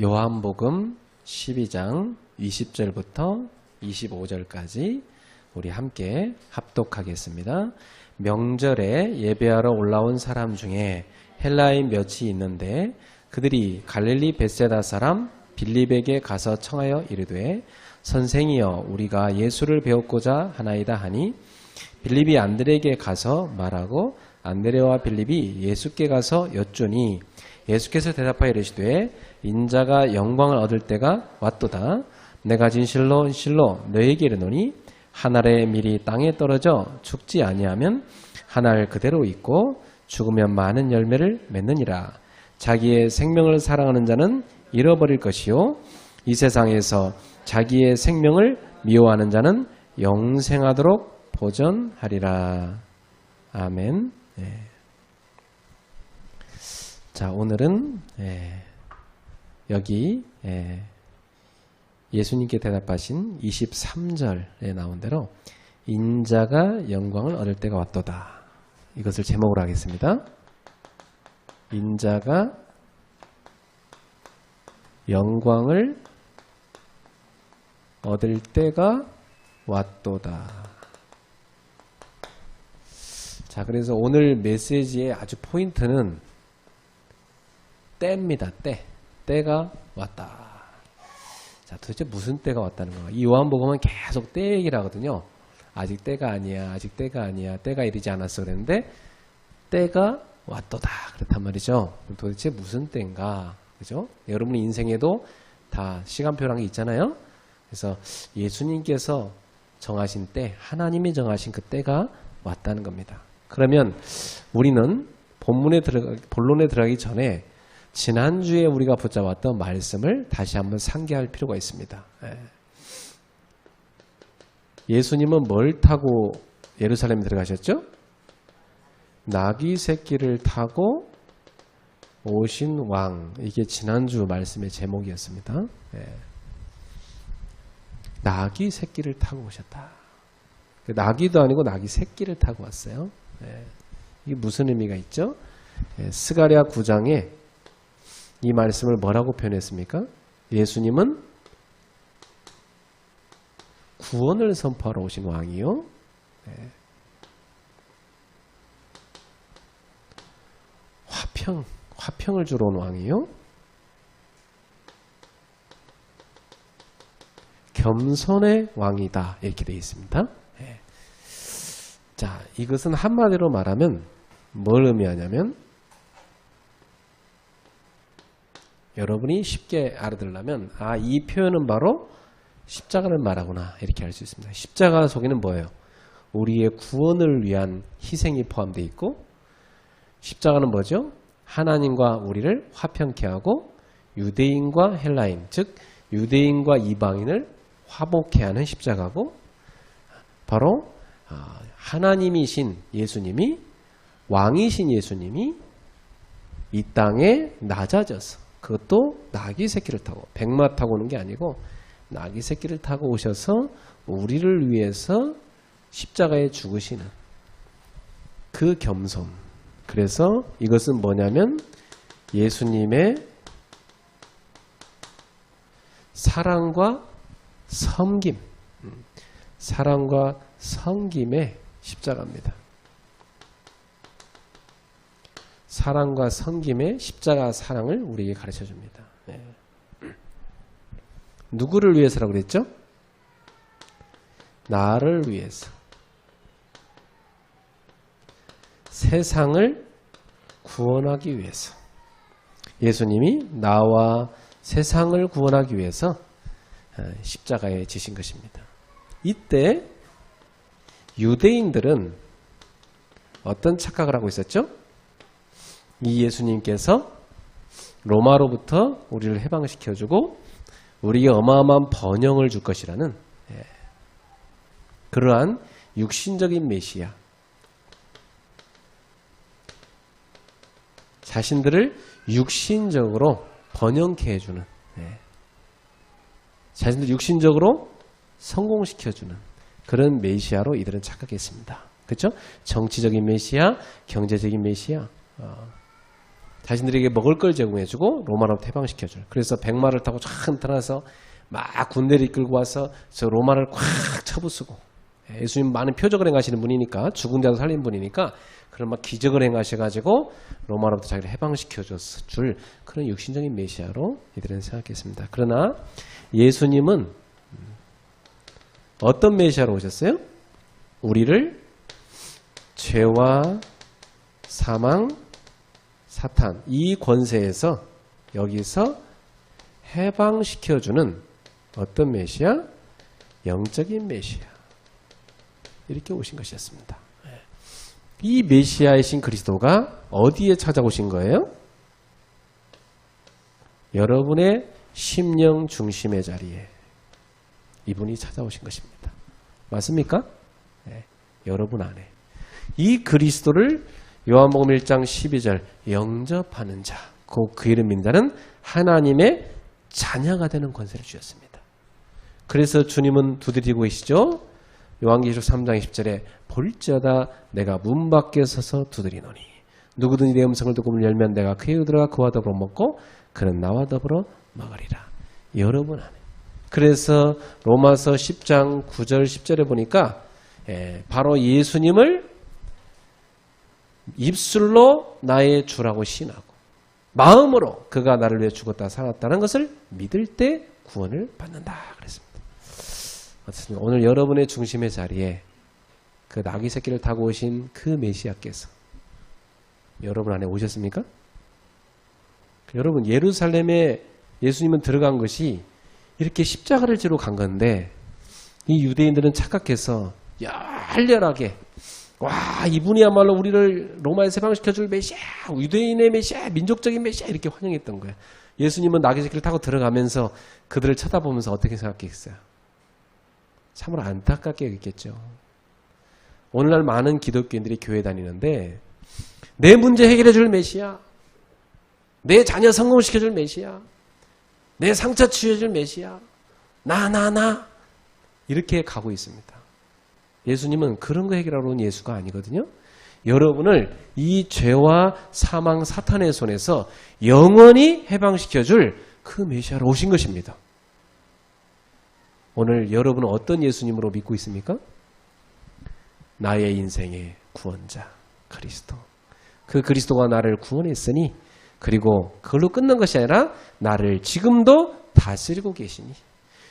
요한복음 12장 20절부터 25절까지 우리 함께 합독하겠습니다. 명절에 예배하러 올라온 사람 중에 헬라인 몇이 있는데 그들이 갈릴리 벳세다 사람 빌립에게 가서 청하여 이르되 선생이여 우리가 예수를 배웠고자 하나이다 하니 빌립이 안드레에게 가서 말하고 안드레와 빌립이 예수께 가서 여쭈니 예수께서 대답하여 이르시되 인자가 영광을 얻을 때가 왔도다. 내가 진실로 너에게 이르노니 한 알의 밀이 땅에 떨어져 죽지 아니하면 한 알 그대로 있고 죽으면 많은 열매를 맺느니라. 자기의 생명을 사랑하는 자는 잃어버릴 것이요 이 세상에서 자기의 생명을 미워하는 자는 영생하도록 보전하리라. 아멘. 네. 자, 오늘은 여기 예수님께 대답하신 23절에 나온 대로 인자가 영광을 얻을 때가 왔도다. 이것을 제목으로 하겠습니다. 인자가 영광을 얻을 때가 왔도다. 자, 그래서 오늘 메시지의 아주 포인트는 때입니다. 때가 왔다. 자, 도대체 무슨 때가 왔다는 건가? 이 요한복음은 계속 때 얘기를 하거든요. 아직 때가 아니야. 아직 때가 아니야. 때가 이르지 않았어. 그랬는데 때가 왔도다. 그렇단 말이죠. 그럼 도대체 무슨 때인가? 그죠? 여러분 인생에도 다 시간표라는 게 있잖아요. 그래서 예수님께서 정하신 때, 하나님이 정하신 그 때가 왔다는 겁니다. 그러면 우리는 본론에 들어가기 전에 지난주에 우리가 붙잡았던 말씀을 다시 한번 상기할 필요가 있습니다. 예수님은 뭘 타고 예루살렘에 들어가셨죠? 나귀 새끼를 타고 오신 왕. 이게 지난주 말씀의 제목이었습니다. 나귀 새끼를 타고 오셨다. 나귀도 아니고 나귀 새끼를 타고 왔어요. 이게 무슨 의미가 있죠? 스가랴 9장에 이 말씀을 뭐라고 표현했습니까? 예수님은 구원을 선포하러 오신 왕이요. 화평을 주러 온 왕이요. 겸손의 왕이다. 이렇게 되어 있습니다. 자, 이것은 한마디로 말하면 뭘 의미하냐면 여러분이 쉽게 알아들으려면 이 표현은 바로 십자가를 말하구나 이렇게 알 수 있습니다. 십자가 속에는 뭐예요? 우리의 구원을 위한 희생이 포함되어 있고 십자가는 뭐죠? 하나님과 우리를 화평케 하고 유대인과 헬라인, 즉 유대인과 이방인을 화목케 하는 십자가고 바로 하나님이신 예수님이 왕이신 예수님이 이 땅에 낮아져서 그것도 나귀 새끼를 타고 백마 타고 오는 게 아니고 나귀 새끼를 타고 오셔서 우리를 위해서 십자가에 죽으시는 그 겸손. 그래서 이것은 뭐냐면 예수님의 사랑과 섬김, 사랑과 섬김의 십자가입니다. 사랑과 섬김의 십자가 사랑을 우리에게 가르쳐 줍니다. 누구를 위해서라고 그랬죠? 나를 위해서. 세상을 구원하기 위해서. 예수님이 나와 세상을 구원하기 위해서 십자가에 지신 것입니다. 이때 유대인들은 어떤 착각을 하고 있었죠? 이 예수님께서 로마로부터 우리를 해방시켜주고 우리에게 어마어마한 번영을 줄 것이라는 그러한 육신적인 메시아, 자신들을 육신적으로 번영케 해주는, 자신들 육신적으로 성공시켜주는 그런 메시아로 이들은 착각했습니다. 그렇죠? 정치적인 메시아, 경제적인 메시아. 자신들에게 먹을 걸 제공해주고 로마로부터 해방시켜줘요. 그래서 백마를 타고 쫙 떠나서 막 군대를 이끌고 와서 저 로마를 꽉 쳐부수고, 예수님 많은 표적을 행하시는 분이니까, 죽은 자도 살린 분이니까 그런 막 기적을 행하셔가지고 로마로부터 자기를 해방시켜줬을 줄 그런 육신적인 메시아로 이들은 생각했습니다. 그러나 예수님은 어떤 메시아로 오셨어요? 우리를 죄와 사망, 사탄 이 권세에서 여기서 해방시켜주는 어떤 메시아? 영적인 메시아. 이렇게 오신 것이었습니다. 이 메시아이신 그리스도가 어디에 찾아오신 거예요? 여러분의 심령 중심의 자리에 이분이 찾아오신 것입니다. 맞습니까? 네, 여러분 안에. 이 그리스도를 요한복음 1장 12절 영접하는 자, 그 이름 믿는 하나님의 자녀가 되는 권세를 주셨습니다. 그래서 주님은 두드리고 계시죠? 요한계시록 3장 20절에 볼지어다 내가 문 밖에 서서 두드리노니 누구든지 내 음성을 듣고 문을 열면 내가 그에 들어가 그와 더불어 먹고 그는 나와 더불어 먹으리라. 여러분 안에. 그래서 로마서 10장 9절 10절에 보니까 바로 예수님을 입술로 나의 주라고 신하고 마음으로 그가 나를 위해 죽었다 살았다는 것을 믿을 때 구원을 받는다 그랬습니다. 오늘 여러분의 중심의 자리에 그 나귀 새끼를 타고 오신 그 메시아께서 여러분 안에 오셨습니까? 여러분 예루살렘에 예수님은 들어간 것이 이렇게 십자가를 지러 간 건데 이 유대인들은 착각해서 열렬하게 와 이분이야말로 우리를 로마에서 해방시켜줄 메시아, 유대인의 메시아, 민족적인 메시아 이렇게 환영했던 거예요. 예수님은 나귀 새끼를 타고 들어가면서 그들을 쳐다보면서 어떻게 생각했어요? 참으로 안타깝게 여겼겠죠. 오늘날 많은 기독교인들이 교회 다니는데 내 문제 해결해 줄 메시아, 내 자녀 성공시켜 줄 메시아, 내 상처 치유해 줄 메시아, 나 이렇게 가고 있습니다. 예수님은 그런 거 해결하러 온 예수가 아니거든요. 여러분을 이 죄와 사망 사탄의 손에서 영원히 해방시켜 줄 그 메시아로 오신 것입니다. 오늘 여러분은 어떤 예수님으로 믿고 있습니까? 나의 인생의 구원자 그리스도. 그 그리스도가 나를 구원했으니 그리고 그걸로 끝난 것이 아니라 나를 지금도 다스리고 계시니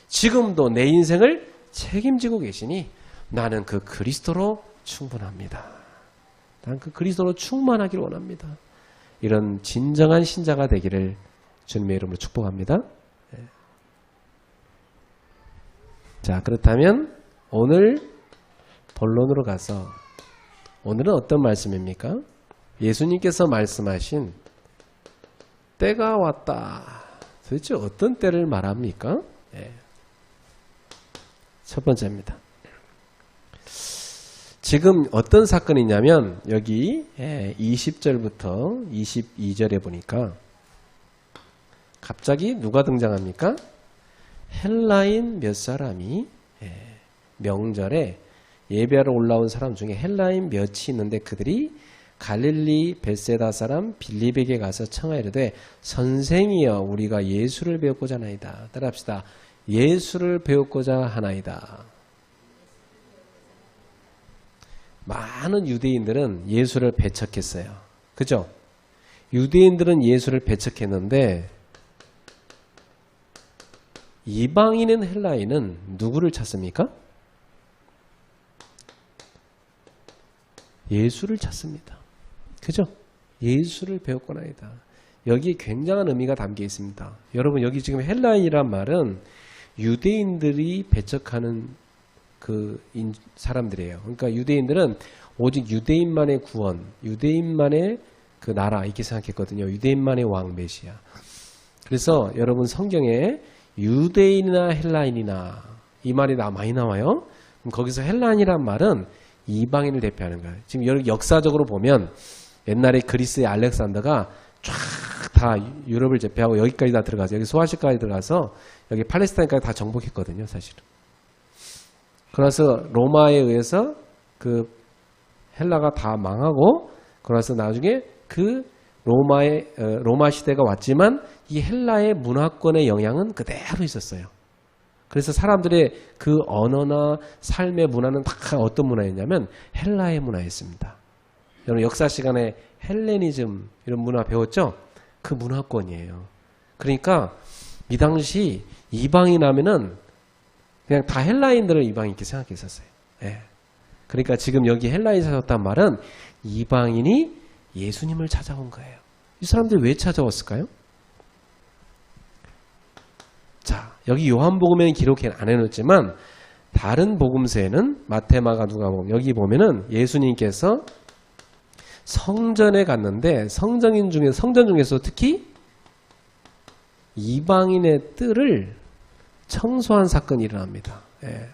지금도 내 인생을 책임지고 계시니 나는 그 그리스도로 충분합니다. 난 그 그리스도로 충만하기를 원합니다. 이런 진정한 신자가 되기를 주님의 이름으로 축복합니다. 자, 그렇다면 오늘 본론으로 가서 오늘은 어떤 말씀입니까? 예수님께서 말씀하신 때가 왔다. 도대체 어떤 때를 말합니까? 첫 번째입니다. 지금 어떤 사건이냐면 여기 20절부터 22절에 보니까 갑자기 누가 등장합니까? 헬라인 몇 사람이 명절에 예배하러 올라온 사람 중에 헬라인 몇이 있는데 그들이 갈릴리 벳세다 사람 빌립에게 가서 청하이르되 선생이여 우리가 예수를 배웠고자 하나이다. 따라합시다. 예수를 배웠고자 하나이다. 많은 유대인들은 예수를 배척했어요. 그죠? 유대인들은 예수를 배척했는데 이방인인 헬라인은 누구를 찾습니까? 예수를 찾습니다. 그죠? 예수를 배웠거나이다. 여기에 굉장한 의미가 담겨 있습니다. 여러분 여기 지금 헬라인이란 말은 유대인들이 배척하는 그 사람들이에요. 그러니까 유대인들은 오직 유대인만의 구원, 유대인만의 그 나라 이렇게 생각했거든요. 유대인만의 왕 메시아. 그래서 여러분 성경에 유대인이나 헬라인이나 이 말이 많이 나와요. 그럼 거기서 헬라인이란 말은 이방인을 대표하는 거예요. 지금 여기 역사적으로 보면 옛날에 그리스의 알렉산더가 쫙 다 유럽을 제패하고 여기까지 다 들어가서 여기 소아시아까지 들어가서 여기 팔레스타인까지 다 정복했거든요. 사실은. 그래서 로마에 의해서 그 헬라가 다 망하고 그래서 나중에 그 로마 시대가 왔지만 이 헬라의 문화권의 영향은 그대로 있었어요. 그래서 사람들의 그 언어나 삶의 문화는 다 어떤 문화였냐면 헬라의 문화였습니다. 여러분 역사 시간에 헬레니즘 이런 문화 배웠죠? 그 문화권이에요. 그러니까 이 당시 이방인 하면은 그냥 다 헬라인들을 이방인 이렇게 생각했었어요. 예. 그러니까 지금 여기 헬라인 찾았단 말은 이방인이 예수님을 찾아온 거예요. 이 사람들이 왜 찾아왔을까요? 자, 여기 요한복음에는 기록 안 해놓지만 다른 복음서에는 마태, 마가, 누가복음 여기 보면은 예수님께서 성전에 갔는데 성전 중에서 특히 이방인의 뜰을 청소한 사건이 일어납니다. 예.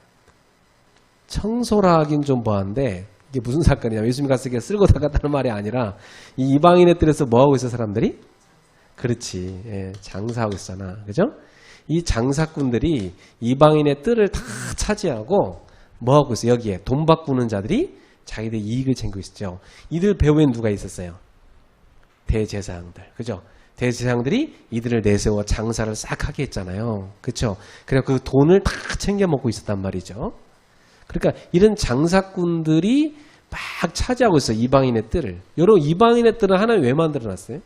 청소라 하긴 좀 뭐한데 이게 무슨 사건이냐면 예수님 가서 쓸고 닦았다는 말이 아니라 이 이방인의 뜰에서 뭐하고 있어 사람들이? 그렇지. 예, 장사하고 있잖아. 그죠? 이 장사꾼들이 이방인의 뜰을 다 차지하고 뭐하고 있어? 여기에 돈 바꾸는 자들이 자기들 이익을 챙기고 있었죠. 이들 배후엔 누가 있었어요? 대제사장들. 그죠? 대제사장들이 이들을 내세워 장사를 싹 하게 했잖아요. 그렇죠? 그래서 그 돈을 다 챙겨 먹고 있었단 말이죠. 그러니까 이런 장사꾼들이 막 차지하고 있어요. 이방인의 뜰을. 여러분 이방인의 뜰을 하나님 왜 만들어놨어요?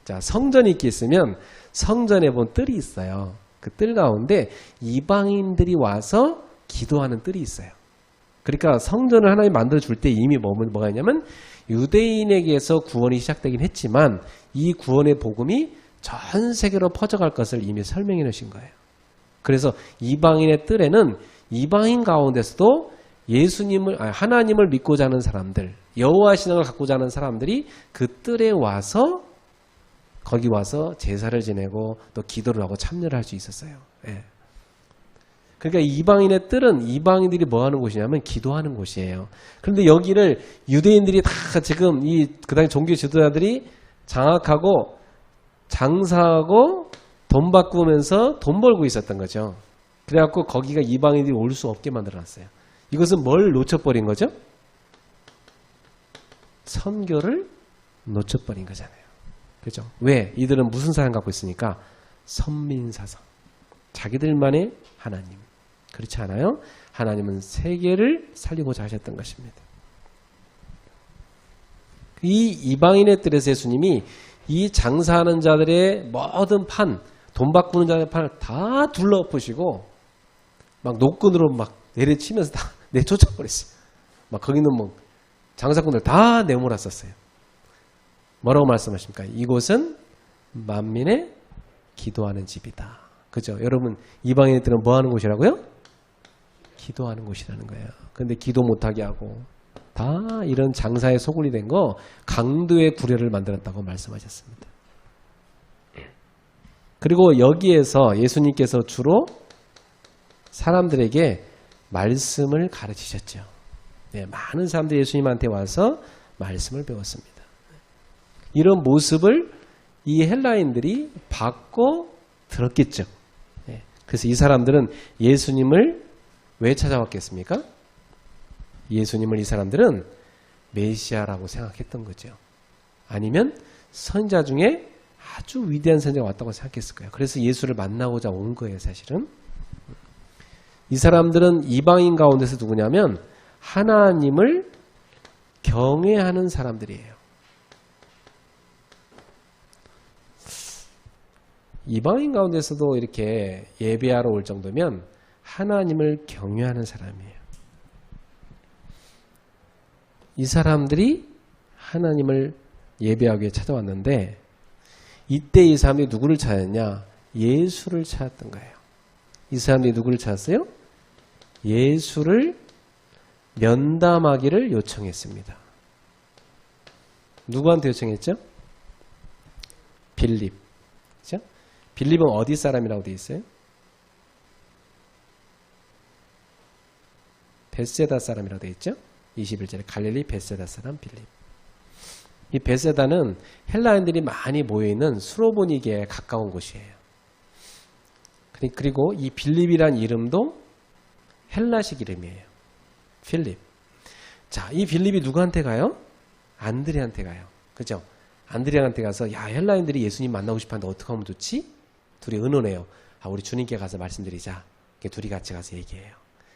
자, 성전이 있게 있으면 성전에 본 뜰이 있어요. 그 뜰 가운데 이방인들이 와서 기도하는 뜰이 있어요. 그러니까 성전을 하나님 만들어줄 때 이미 뭐가 있냐면 유대인에게서 구원이 시작되긴 했지만 이 구원의 복음이 전 세계로 퍼져갈 것을 이미 설명해 놓으신 거예요. 그래서 이방인의 뜰에는 이방인 가운데서도 하나님을 믿고자 하는 사람들, 여호와 신앙을 갖고자 하는 사람들이 그 뜰에 와서 거기 와서 제사를 지내고 또 기도를 하고 참여를 할 수 있었어요. 예. 그러니까 이방인의 뜰은 이방인들이 뭐 하는 곳이냐면 기도하는 곳이에요. 그런데 여기를 유대인들이 다 지금 그 당시 종교 지도자들이 장악하고 장사하고 돈 바꾸면서 돈 벌고 있었던 거죠. 그래갖고 거기가 이방인들이 올 수 없게 만들어놨어요. 이것은 뭘 놓쳐버린 거죠? 선교를 놓쳐버린 거잖아요. 그죠? 왜? 이들은 무슨 사상 갖고 있으니까? 선민사상. 자기들만의 하나님. 그렇지 않아요? 하나님은 세계를 살리고자 하셨던 것입니다. 이 이방인의 뜰에서 예수님이 이 장사하는 자들의 모든 돈 바꾸는 자들의 판을 다 둘러엎으시고 막 노끈으로 막 내려치면서 다 내쫓아버렸어요. 막 거기는 뭐 장사꾼들 다 내몰았었어요. 뭐라고 말씀하십니까? 이곳은 만민의 기도하는 집이다. 그죠? 여러분 이방인들은 뭐 하는 곳이라고요? 기도하는 곳이라는 거예요. 근데 기도 못하게 하고 다 이런 장사에 소굴이 된 거 강도의 구례를 만들었다고 말씀하셨습니다. 그리고 여기에서 예수님께서 주로 사람들에게 말씀을 가르치셨죠. 네, 많은 사람들이 예수님한테 와서 말씀을 배웠습니다. 이런 모습을 이 헬라인들이 받고 들었겠죠. 네, 그래서 이 사람들은 예수님을 왜 찾아왔겠습니까? 예수님을 이 사람들은 메시아라고 생각했던 거죠. 아니면 선지자 중에 아주 위대한 선지자가 왔다고 생각했을 거예요. 그래서 예수를 만나고자 온 거예요, 사실은. 이 사람들은 이방인 가운데서 누구냐면 하나님을 경외하는 사람들이에요. 이방인 가운데서도 이렇게 예배하러 올 정도면 하나님을 경외하는 사람이에요. 이 사람들이 하나님을 예배하기 위해 찾아왔는데 이때 이 사람들이 누구를 찾았냐? 예수를 찾았던 거예요. 이 사람들이 누구를 찾았어요? 예수를 면담하기를 요청했습니다. 누구한테 요청했죠? 빌립. 그렇죠? 빌립은 어디 사람이라고 되어 있어요? 베세다 사람이라고 되어 있죠? 21절에 갈릴리 베세다 사람 빌립. 이 베세다는 헬라인들이 많이 모여있는 수로보니게에 가까운 곳이에요. 그리고 이 빌립이란 이름도 헬라식 이름이에요. 필립. 자, 이 빌립이 누구한테 가요? 안드레한테 가요. 그죠? 안드레한테 가서 야 헬라인들이 예수님 만나고 싶어하는데 어떻게 하면 좋지? 둘이 의논해요. 우리 주님께 가서 말씀드리자. 둘이 같이 가서 얘기해요.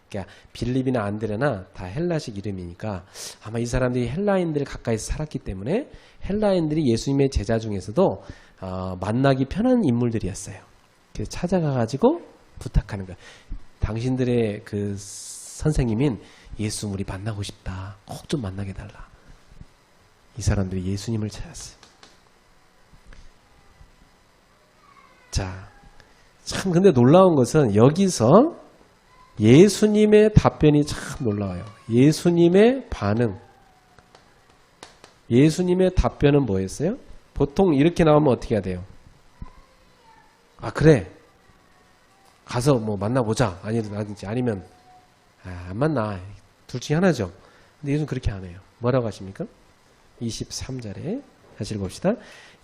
그러니까 빌립이나 안드레나 다 헬라식 이름이니까 아마 이 사람들이 헬라인들을 가까이서 살았기 때문에 헬라인들이 예수님의 제자 중에서도 만나기 편한 인물들이었어요. 그래서 찾아가가지고 부탁하는 거예요. 당신들의 그 선생님인 예수 우리 만나고 싶다. 꼭 좀 만나게 달라. 이 사람들이 예수님을 찾았어요. 자, 참 근데 놀라운 것은 여기서 예수님의 답변이 참 놀라워요. 예수님의 반응. 예수님의 답변은 뭐였어요? 보통 이렇게 나오면 어떻게 해야 돼요? 그래. 가서 뭐 만나보자. 아니면 안 만나. 둘 중에 하나죠. 근데 예수는 그렇게 안 해요. 뭐라고 하십니까? 23절에 다시 읽어봅시다.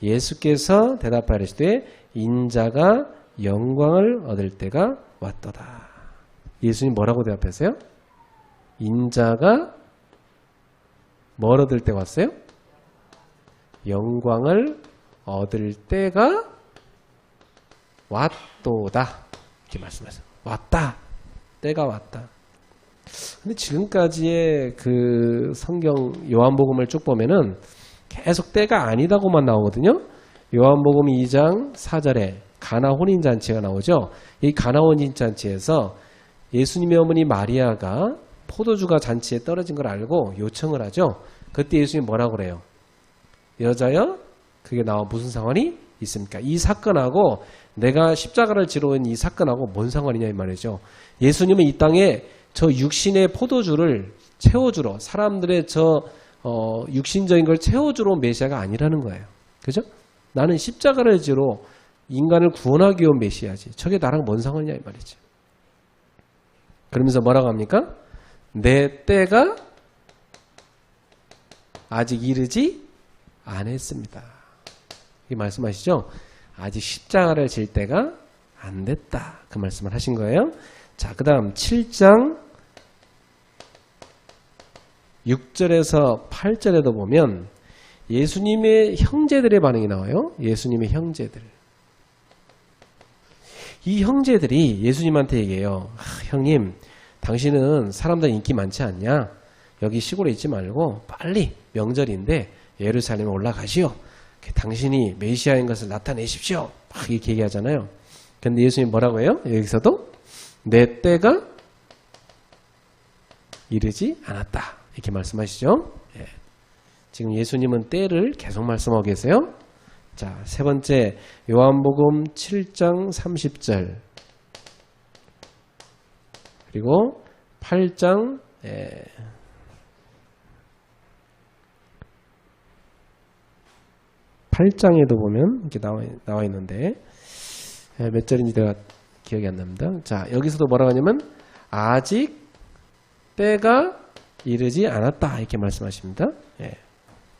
예수께서 대답하시되 인자가 영광을 얻을 때가 왔도다. 예수님 뭐라고 대답했어요? 인자가 뭘 얻을 때가 왔어요? 영광을 얻을 때가 왔도다. 이렇게 말씀하셨어요. 왔다. 때가 왔다. 근데 지금까지의 그 성경 요한복음을 쭉 보면은 계속 때가 아니다고만 나오거든요. 요한복음 2장 4절에 가나 혼인잔치가 나오죠. 이 가나 혼인잔치에서 예수님의 어머니 마리아가 포도주가 잔치에 떨어진 걸 알고 요청을 하죠. 그때 예수님이 뭐라고 그래요? 여자여 그게 나와 무슨 상관이 있습니까? 이 사건하고 내가 십자가를 지러 온 이 사건하고 뭔 상관이냐 이 말이죠. 예수님은 이 땅에 저 육신의 포도주를 채워주러 사람들의 저 육신적인 걸 채워주러 온 메시아가 아니라는 거예요. 그죠? 나는 십자가를 지러 인간을 구원하기 위한 메시아지. 저게 나랑 뭔 상관이냐 이 말이죠. 그러면서 뭐라고 합니까? 내 때가 아직 이르지 않았습니다. 이 말씀하시죠? 아직 십자가를 질 때가 안 됐다. 그 말씀을 하신 거예요. 자, 그 다음 7장 6절에서 8절에도 보면 예수님의 형제들의 반응이 나와요. 예수님의 형제들. 이 형제들이 예수님한테 얘기해요. 형님, 당신은 사람들 인기 많지 않냐? 여기 시골에 있지 말고 빨리 명절인데 예루살렘에 올라가시오. 당신이 메시아인 것을 나타내십시오. 막 이렇게 얘기하잖아요. 근데 예수님 뭐라고 해요? 여기서도 내 때가 이르지 않았다. 이렇게 말씀하시죠. 예. 지금 예수님은 때를 계속 말씀하고 계세요. 자, 세 번째 요한복음 7장 30절 그리고 8장 8장에도 보면 이렇게 나와 있는데 몇 절인지 내가 기억이 안 납니다. 자, 여기서도 뭐라고 하냐면 아직 때가 이르지 않았다 이렇게 말씀하십니다. 예.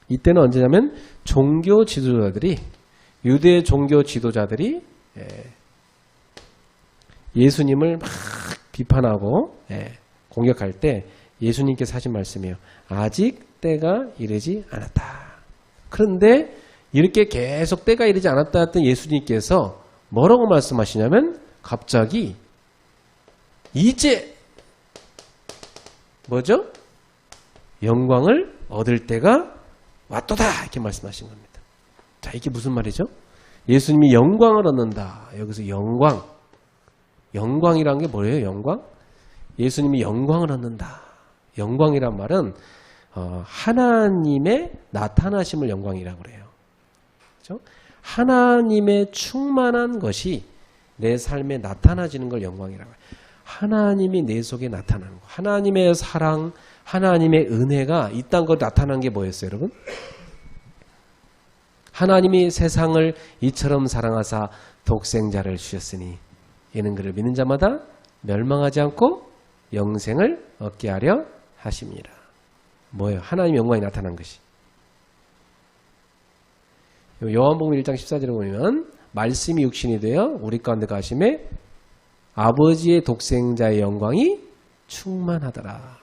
이때는 언제냐면 종교 지도자들이 유대 종교 지도자들이 예수님을 막 비판하고 공격할 때 예수님께서 하신 말씀이에요. 아직 때가 이르지 않았다. 그런데 이렇게 계속 때가 이르지 않았다 했던 예수님께서 뭐라고 말씀하시냐면 갑자기 이제 뭐죠? 영광을 얻을 때가 왔도다 이렇게 말씀하신 겁니다. 자, 이게 무슨 말이죠? 예수님이 영광을 얻는다. 여기서 영광이란 게 뭐예요? 영광? 예수님이 영광을 얻는다. 영광이란 말은 하나님의 나타나심을 영광이라고 그래요. 그렇죠? 하나님의 충만한 것이 내 삶에 나타나지는 걸 영광이라고 해요. 하나님이 내 속에 나타나는 거. 하나님의 사랑, 하나님의 은혜가 이딴 거 나타난 게 뭐였어요, 여러분? 하나님이 세상을 이처럼 사랑하사 독생자를 주셨으니 이는 그를 믿는 자마다 멸망하지 않고 영생을 얻게 하려 하심이라. 뭐예요? 하나님의 영광이 나타난 것이. 요한복음 1장 14절에 보면 말씀이 육신이 되어 우리 가운데 가심에 아버지의 독생자의 영광이 충만하더라.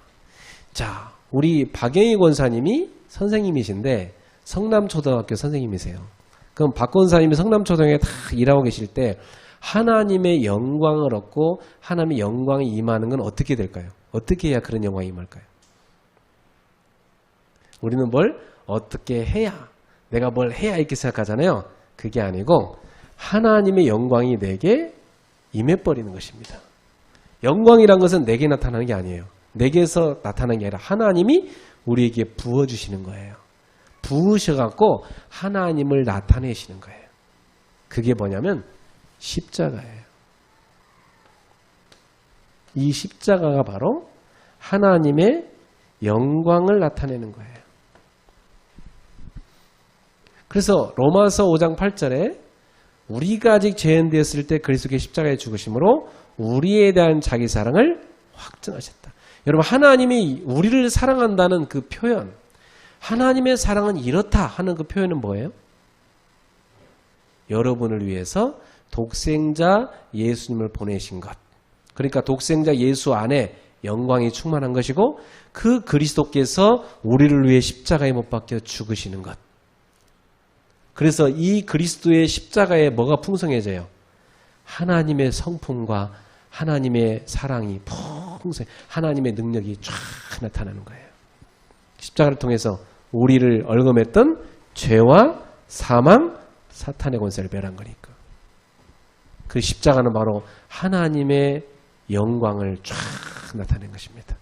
자, 우리 박영희 권사님이 선생님이신데 성남초등학교 선생님이세요. 그럼 박 권사님이 성남초등학교에 다 일하고 계실 때 하나님의 영광을 얻고 하나님의 영광이 임하는 건 어떻게 될까요? 어떻게 해야 그런 영광이 임할까요? 우리는 뭘 어떻게 해야, 내가 뭘 해야 이렇게 생각하잖아요. 그게 아니고 하나님의 영광이 내게 임해버리는 것입니다. 영광이란 것은 내게 나타나는 게 아니에요. 내게서 나타나는 게 아니라 하나님이 우리에게 부어주시는 거예요. 부으셔갖고 하나님을 나타내시는 거예요. 그게 뭐냐면 십자가예요. 이 십자가가 바로 하나님의 영광을 나타내는 거예요. 그래서 로마서 5장 8절에 우리가 아직 죄인 되었을 때 그리스도의 십자가에 죽으심으로 우리에 대한 자기 사랑을 확증하셨다. 여러분, 하나님이 우리를 사랑한다는 그 표현, 하나님의 사랑은 이렇다 하는 그 표현은 뭐예요? 여러분을 위해서 독생자 예수님을 보내신 것. 그러니까 독생자 예수 안에 영광이 충만한 것이고 그 그리스도께서 우리를 위해 십자가에 못 박혀 죽으시는 것. 그래서 이 그리스도의 십자가에 뭐가 풍성해져요? 하나님의 성품과 하나님의 사랑이 풍성해, 하나님의 능력이 쫙 나타나는 거예요. 십자가를 통해서 우리를 얽어맸던 죄와 사망, 사탄의 권세를 멸한 거니까. 그 십자가는 바로 하나님의 영광을 쫙 나타낸 것입니다.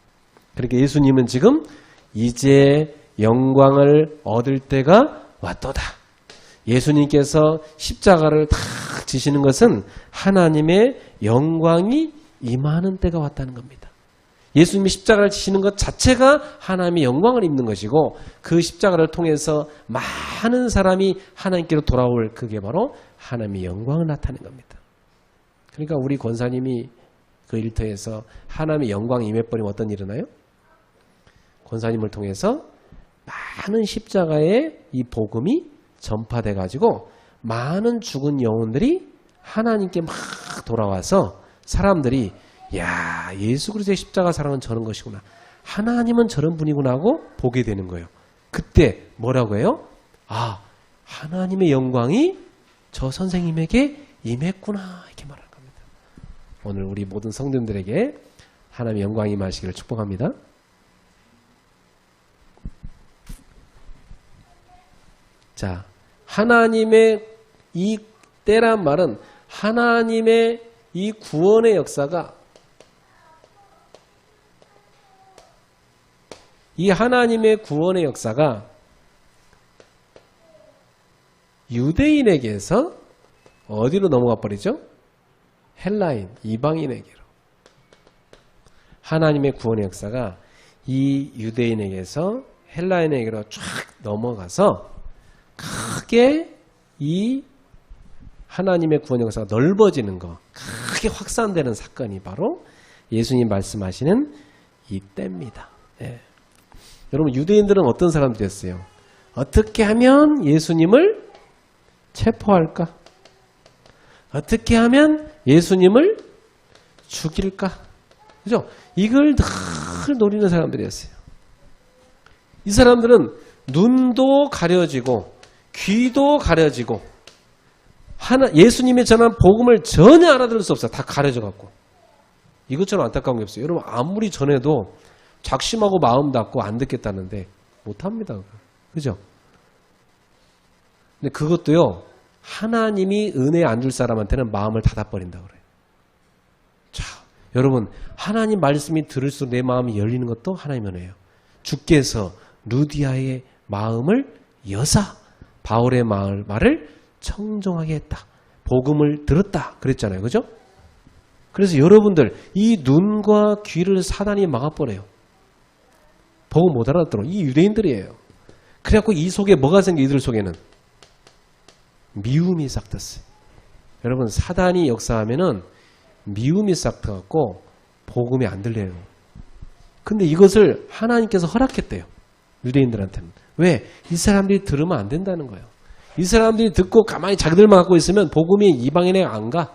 그러니까 예수님은 지금 이제 영광을 얻을 때가 왔도다. 예수님께서 십자가를 다 지시는 것은 하나님의 영광이 임하는 때가 왔다는 겁니다. 예수님이 십자가를 지시는 것 자체가 하나님의 영광을 입는 것이고 그 십자가를 통해서 많은 사람이 하나님께로 돌아올 그게 바로 하나님의 영광을 나타내는 겁니다. 그러니까 우리 권사님이 그 일터에서 하나님의 영광이 임해버리면 어떤 일이 일어나요? 권사님을 통해서 많은 십자가의 이 복음이 전파돼 가지고 많은 죽은 영혼들이 하나님께 막 돌아와서 사람들이 야, 예수 그리스도의 십자가 사랑은 저런 것이구나. 하나님은 저런 분이구나 하고 보게 되는 거예요. 그때 뭐라고 해요? 아, 하나님의 영광이 저 선생님에게 임했구나 이렇게 말하는 겁니다. 오늘 우리 모든 성도들에게 하나님의 영광이 임하시기를 축복합니다. 자, 하나님의 이 때란 말은 하나님의 이 구원의 역사가 이 하나님의 구원의 역사가 유대인에게서 어디로 넘어가 버리죠? 헬라인, 이방인에게로. 하나님의 구원의 역사가 이 유대인에게서 헬라인에게로 쫙 넘어가서 크게 이 하나님의 구원의 역사가 넓어지는 거, 크게 확산되는 사건이 바로 예수님 말씀하시는 이 때입니다. 예. 여러분, 유대인들은 어떤 사람들이었어요? 어떻게 하면 예수님을 체포할까? 어떻게 하면 예수님을 죽일까? 그죠? 이걸 늘 노리는 사람들이었어요. 이 사람들은 눈도 가려지고 귀도 가려지고 예수님의 전한 복음을 전혀 알아들을 수 없어요. 다 가려져갖고. 이것처럼 안타까운 게 없어요. 여러분, 아무리 전해도 작심하고 마음 닫고 안 듣겠다는데 못합니다. 그죠? 근데 그것도요, 하나님이 은혜 안 줄 사람한테는 마음을 닫아버린다 그래요. 자, 여러분, 하나님 말씀이 들을수록 내 마음이 열리는 것도 하나님의 은혜예요. 주께서 루디아의 마음을 여사 바울의 말을 청종하게 했다. 복음을 들었다. 그랬잖아요. 그죠? 그래서 여러분들, 이 눈과 귀를 사단이 막아버려요. 복음 못 알아듣도록. 이 유대인들이에요. 그래갖고 이 속에 뭐가 생겨? 이들 속에는 미움이 싹 떴어요. 여러분, 사단이 역사하면은 미움이 싹 터갖고 복음이 안 들려요. 근데 이것을 하나님께서 허락했대요. 유대인들한테는. 왜? 이 사람들이 들으면 안 된다는 거예요. 이 사람들이 듣고 가만히 자기들만 갖고 있으면 복음이 이방인에 안 가.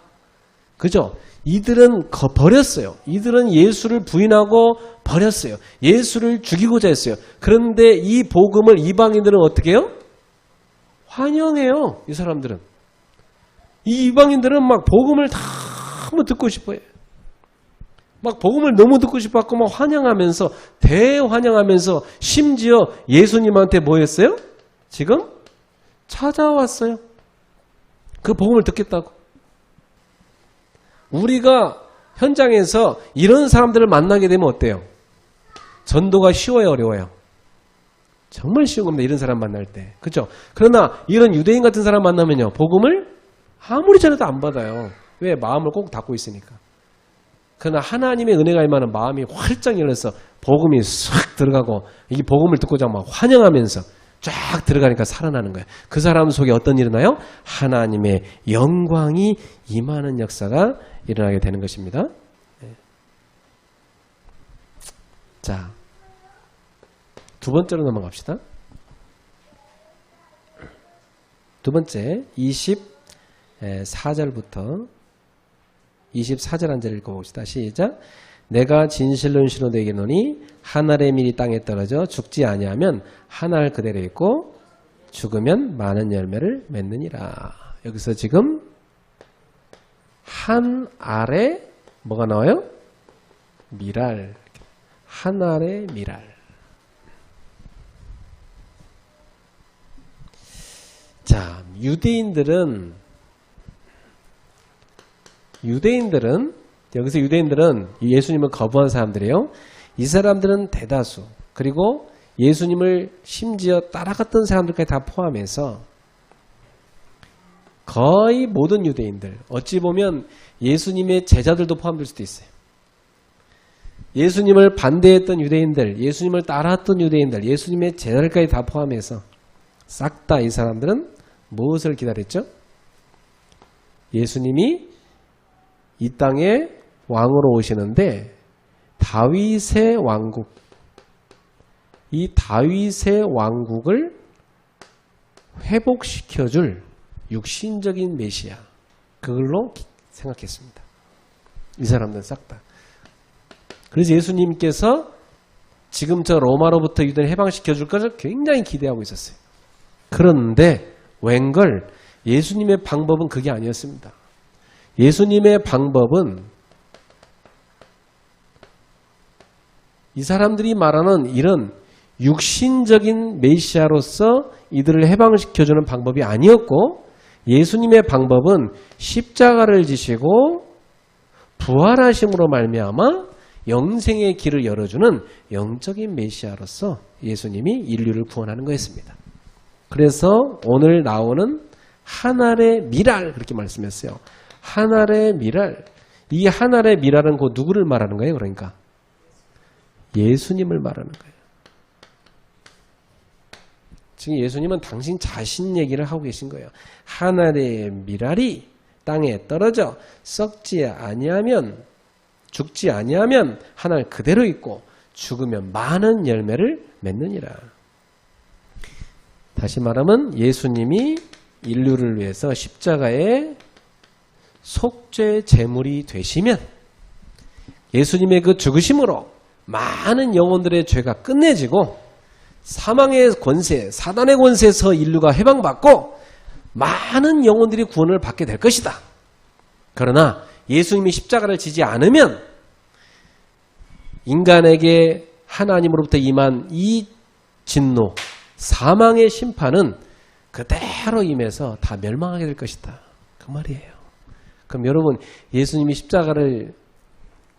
그죠? 이들은 버렸어요. 이들은 예수를 부인하고 버렸어요. 예수를 죽이고자 했어요. 그런데 이 복음을 이방인들은 어떻게 해요? 환영해요. 이 사람들은. 이 이방인들은 막 복음을 너무 듣고 싶어요. 막 복음을 너무 듣고 싶었고 막 환영하면서 대환영하면서 심지어 예수님한테 뭐 했어요? 지금 찾아왔어요. 그 복음을 듣겠다고. 우리가 현장에서 이런 사람들을 만나게 되면 어때요? 전도가 쉬워요, 어려워요? 정말 쉬운 겁니다. 이런 사람 만날 때. 그렇죠? 그러나 이런 유대인 같은 사람 만나면요. 복음을 아무리 전해도 안 받아요. 왜? 마음을 꼭 닫고 있으니까. 그러나 하나님의 은혜가 임하는 마음이 활짝 열려서 복음이 싹 들어가고 이 복음을 듣고자 막 환영하면서 쫙 들어가니까 살아나는 거예요. 그 사람 속에 어떤 일이 일어나요? 하나님의 영광이 임하는 역사가 일어나게 되는 것입니다. 자, 두 번째로 넘어갑시다. 두 번째 24절부터 24절 한 절 읽어봅시다. 시작. 내가 진실로 진실로 너에게 이르노니 한 알의 밀이 땅에 떨어져 죽지 아니하면 한 알 그대로 있고 죽으면 많은 열매를 맺느니라. 여기서 지금 한 알에 뭐가 나와요? 밀알. 한 알의 밀알. 자, 유대인들은 여기서 유대인들은 예수님을 거부한 사람들이에요. 이 사람들은 대다수, 그리고 예수님을 심지어 따라갔던 사람들까지 다 포함해서 거의 모든 유대인들, 어찌 보면 예수님의 제자들도 포함될 수도 있어요. 예수님을 반대했던 유대인들, 예수님을 따라왔던 유대인들, 예수님의 제자들까지 다 포함해서 싹 다 이 사람들은 무엇을 기다렸죠? 예수님이 이 땅에 왕으로 오시는데 다윗의 왕국, 이 다윗의 왕국을 회복시켜줄 육신적인 메시아, 그걸로 생각했습니다. 이 사람들은 싹 다. 그래서 예수님께서 지금 저 로마로부터 유대를 해방시켜줄 것을 굉장히 기대하고 있었어요. 그런데 웬걸 예수님의 방법은 그게 아니었습니다. 예수님의 방법은 이 사람들이 말하는 이런 육신적인 메시아로서 이들을 해방시켜주는 방법이 아니었고, 예수님의 방법은 십자가를 지시고 부활하심으로 말미암아 영생의 길을 열어주는 영적인 메시아로서 예수님이 인류를 구원하는 거였습니다. 그래서 오늘 나오는 한 알의 밀알, 그렇게 말씀했어요. 한 알의 밀알. 이 한 알의 밀알은 그 누구를 말하는 거예요? 그러니까 예수님을 말하는 거예요. 지금 예수님은 당신 자신 얘기를 하고 계신 거예요. 한 알의 밀알이 땅에 떨어져 썩지 아니하면, 죽지 아니하면 한 알 그대로 있고 죽으면 많은 열매를 맺느니라. 다시 말하면 예수님이 인류를 위해서 십자가에 속죄 제물이 되시면 예수님의 그 죽으심으로 많은 영혼들의 죄가 끝내지고 사망의 권세, 사단의 권세에서 인류가 해방받고 많은 영혼들이 구원을 받게 될 것이다. 그러나 예수님이 십자가를 지지 않으면 인간에게 하나님으로부터 임한 이 진노, 사망의 심판은 그대로 임해서 다 멸망하게 될 것이다. 그 말이에요. 그럼 여러분, 예수님이 십자가를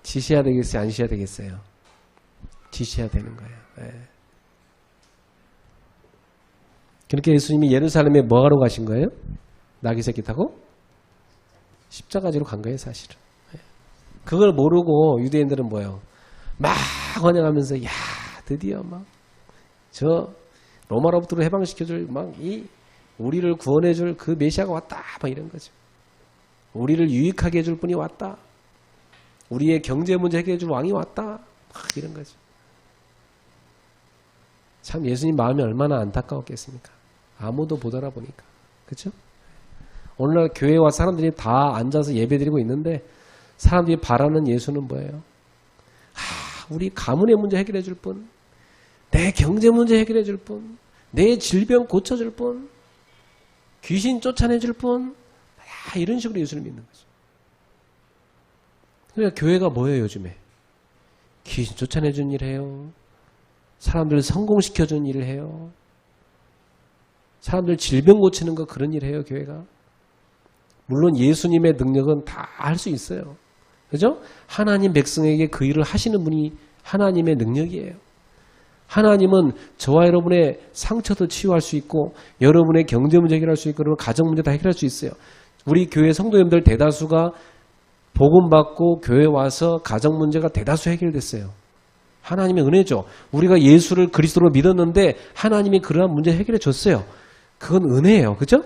지셔야 되겠어요? 안 지셔야 되겠어요? 지셔야 되는 거예요. 네. 그렇게 예수님이 예루살렘에 뭐 하러 가신 거예요? 나귀 새끼 타고? 십자가지로 간 거예요, 사실은. 네. 그걸 모르고 유대인들은 뭐예요? 막 환영하면서, 야, 드디어 막, 로마로부터 해방시켜줄, 우리를 구원해줄 그 메시아가 왔다. 막 이런 거죠. 우리를 유익하게 해줄 분이 왔다. 우리의 경제 문제 해결해줄 왕이 왔다. 막 이런 거죠. 참 예수님 마음이 얼마나 안타까웠겠습니까? 아무도 못 알아보니까. 그렇죠? 오늘날 교회에 와 사람들이 다 앉아서 예배드리고 있는데 사람들이 바라는 예수는 뭐예요? 우리 가문의 문제 해결해 줄 분, 내 경제 문제 해결해 줄 분, 내 질병 고쳐줄 분, 귀신 쫓아내줄 뿐. 이런 식으로 예수를 믿는 거죠. 그러니까 교회가 뭐예요 요즘에? 귀신 쫓아내준 일 해요. 사람들을 성공시켜준 일을 해요. 사람들 질병 고치는 거 그런 일 해요 교회가. 물론 예수님의 능력은 다 할 수 있어요. 그죠? 하나님 백성에게 그 일을 하시는 분이 하나님의 능력이에요. 하나님은 저와 여러분의 상처도 치유할 수 있고 여러분의 경제 문제 해결할 수 있고 가정 문제 다 해결할 수 있어요. 우리 교회 성도님들 대다수가 복음 받고 교회 와서 가정 문제가 대다수 해결됐어요. 하나님의 은혜죠. 우리가 예수를 그리스도로 믿었는데 하나님이 그러한 문제 해결해 줬어요. 그건 은혜예요. 그죠?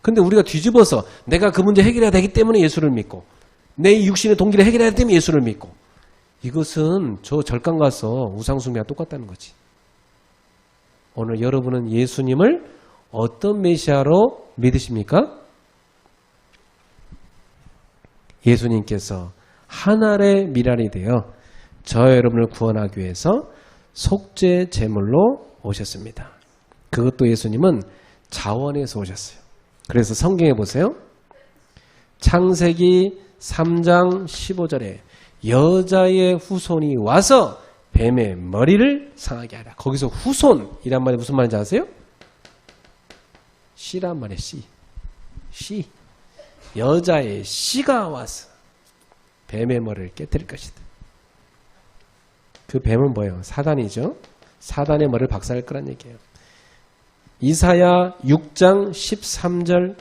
근데 우리가 뒤집어서 내가 그 문제 해결해야 되기 때문에 예수를 믿고 내 육신의 동기를 해결해야 되기 때문에 예수를 믿고 이것은 저 절강 가서 우상숭배와 똑같다는 거지. 오늘 여러분은 예수님을 어떤 메시아로 믿으십니까? 예수님께서 하늘의 미랄이 되어 저와 여러분을 구원하기 위해서 속죄 제물로 오셨습니다. 그것도 예수님은 자원에서 오셨어요. 그래서 성경에 보세요. 창세기 3장 15절에 여자의 후손이 와서 뱀의 머리를 상하게 하라. 거기서 후손이란 말이 무슨 말인지 아세요? 씨란 말이에요. 씨. 여자의 씨가 와서 뱀의 머리를 깨뜨릴 것이다. 그 뱀은 뭐예요? 사단이죠. 사단의 머리를 박살낼 거란 얘기예요. 이사야 6장 13절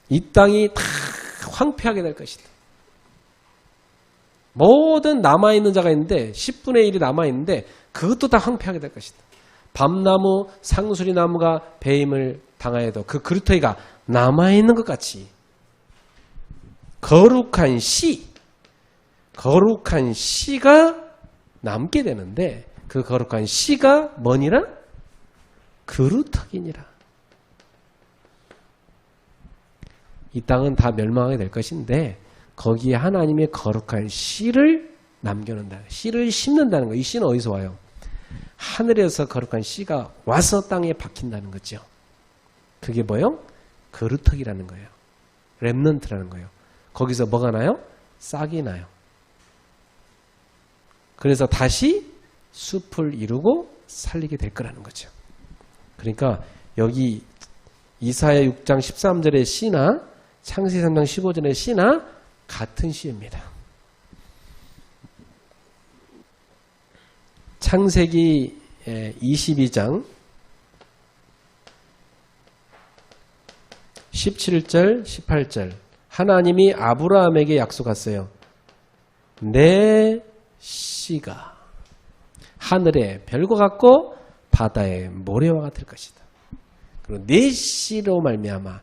이 땅이 다 황폐하게 될 것이다. 모든 남아있는 자가 있는데 10분의 1이 남아있는데 그것도 다 황폐하게 될 것이다. 밤나무, 상수리나무가 배임을 당하여도 그 그루터기가 남아있는 것 같이 거룩한 씨가 남게 되는데 그 거룩한 씨가 뭐니라? 그루터기니라. 이 땅은 다 멸망하게 될 것인데 거기에 하나님의 거룩한 씨를 남겨놓는다. 씨를 심는다는 거예요. 이 씨는 어디서 와요? 하늘에서 거룩한 씨가 와서 땅에 박힌다는 거죠. 그게 뭐예요? 그루터기라는 거예요. 렘넌트라는 거예요. 거기서 뭐가 나요? 싹이 나요. 그래서 다시 숲을 이루고 살리게 될 거라는 거죠. 그러니까 여기 이사야 6장 13절의 씨나 창세기 3장 15절의 씨나 같은 씨입니다. 창세기 22장 17절 18절 하나님이 아브라함에게 약속했어요. 내 씨가 하늘의 별과 같고 바다의 모래와 같을 것이다. 그리고 내 씨로 말미암아